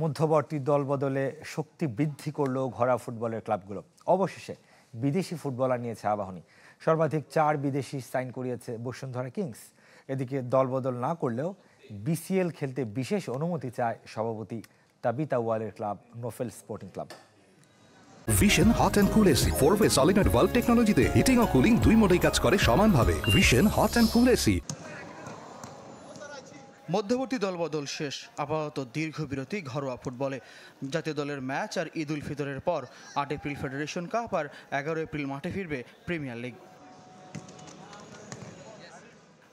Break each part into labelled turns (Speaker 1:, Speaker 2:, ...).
Speaker 1: মধ্যবর্তী দলবদলে শক্তি বৃদ্ধি করল ঘরোয়া ফুটবলের ক্লাবগুলো। অবশেষে বিদেশি ফুটবলার নিয়েছে আবাহনী। সর্বাধিক 4 বিদেশি সাইন করিয়েছে বসুন্ধরা কিংস। এদিকে দলবদল না করলেও বিসিএল খেলতে বিশেষ অনুমতি চায় সভাপতি তাবিতা ওয়ালের club Nofel sporting club.
Speaker 2: Vision hot and cool AC 4-way solenoid valve টেকনোলজিতে হিটিং ও কুলিং দুই মোডেই কাজ করে সমানভাবে। Vision hot and cool AC.
Speaker 3: মধ্যবর্তী দলবদল শেষ, আপাতত দীর্ঘ বিরতি ঘরোয়া ফুটবলে। জাতীয় দলের ম্যাচ আর ঈদ উল ফিতরের পর 8 এপ্রিল ফেডারেশন কাপ আর 11 এপ্রিল মাঠে ফিরবে প্রিমিয়ার লিগ।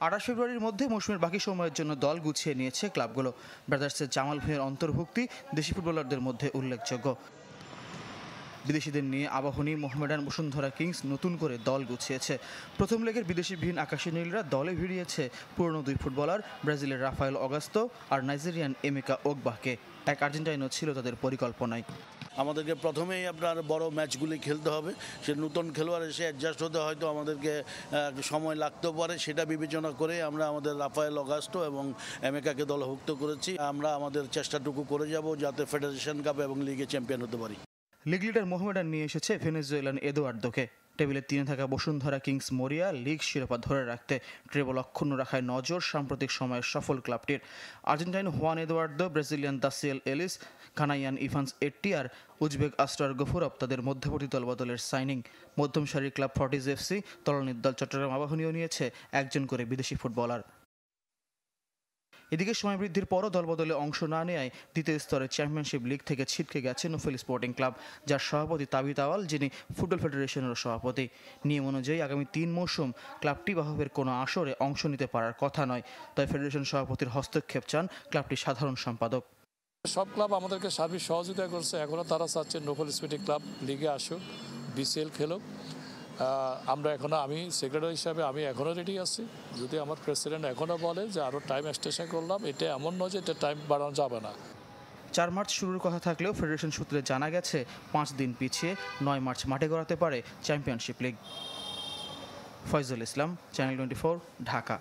Speaker 3: 28 ফেব্রুয়ারির মধ্যে মৌসুমের বাকি সময়ের জন্য দল গুছিয়ে নিয়েছে ক্লাবগুলো। ব্রাদার্সের জামাল ভুঁইয়ার অন্তর্ভুক্তি দেশি ফুটবলারদের মধ্যে উল্লেখযোগ্য। বিদেশিদের নিয়ে আবাহনী, মোহামেডান, বসুন্ধরা কিংস নতুন করে দল গুছিয়েছে। প্রথম লেগের বিদেশিবিহীন আকাশী নীলরা দলে ভিড়িয়েছে পুরনো 2 ফুটবলার ব্রাজিলের রাফায়েল অগাস্তো আর নাইজেরিয়ান এমিকা ওগবাহকে। এক আর্জেন্টাইনও ছিল তাদের পরিকল্পনায়।
Speaker 4: আমাদেরকে প্রথমেই আপনার বড় ম্যাচগুলি খেলতে হবে। সে নতুন খেলোয়াড় এসে অ্যাডজাস্ট হতে হয়তো আমাদেরকে সময় লাগতেও পারে, সেটা বিবেচনা করে আমরা আমাদের রাফায়েল অগাস্টো এবং এমেকাকে দলভুক্ত করেছি। আমরা আমাদের চেষ্টাটুকু করে যাব যাতে ফেডারেশন কাপ এবং লিগে চ্যাম্পিয়ন হতে পারি।
Speaker 3: লিগ লিডার মোহামেডান নিয়ে এসেছে ভেনেজুয়েলান এদুয়ার্দোকে। টেবিলে 3-এ থাকা বসুন্ধরা কিংস মরিয়া লিগ শিরোপা ধরে রাখতে ট্রেবল অক্ষুণ্ণ রাখায় নজর সাম্প্রতিক সময়ের সফল ক্লাবটির। Argentine Juan Eduardo, Brazilian Daciel Elis, Ghanaian Evans Etti আর উজবেক আস্টার গফুরভ তাদের মধ্যবর্তী দলবদলের সাইনিং। মধ্যম সারির ক্লাব ফর্টিজ এফসি, তলানির দল চট্টগ্রাম আবাহনীও নিয়েছে একজন করে বিদেশি ফুটবলার। এদিকে সময় বৃদ্ধির পরও দলবদলে অংশ না নেয় দ্বিতীয় স্তরের চ্যাম্পিয়নশিপ লিগ থেকে ছিটকে গেছে নোফেল স্পোর্টিং ক্লাব, যার সভাপতি তাবিতা ওয়াল, যিনি ফুটবল ফেডারেশনেরও সভাপতি। নিয়ম অনুযায়ী আগামী 3 মৌসুম ক্লাবটি বাহবের কোনো আসরে অংশ নিতে পারার কথা নয়। তাই ফেডারেশন সভাপতির হস্তক্ষেপ চান ক্লাবটির সাধারণ সম্পাদক।
Speaker 5: সব ক্লাব আমাদেরকে সার্বিক সহযোগিতা করছে, এখনও তারা চাচ্ছে নোফেল স্পোর্টিং ক্লাব লিগে আসুক, বিসিএল খেলুক। আমি সেক্রেটারি হিসাবে আমি এখনও রেডি আছি। যদি আমার প্রেসিডেন্ট এখনও বলে যে আরও টাইম এক্সটেনশন করলাম, এটা এমন নয় যে এটা টাইম বাড়ানো যাবে না।
Speaker 3: 4 মার্চ শুরুর কথা থাকলেও ফেডারেশন সূত্রে জানা গেছে 5 দিন পিছিয়ে 9 মার্চ মাঠে গড়াতে পারে চ্যাম্পিয়নশিপ লিগ। ফয়জুল ইসলাম, চ্যানেল 24, ঢাকা।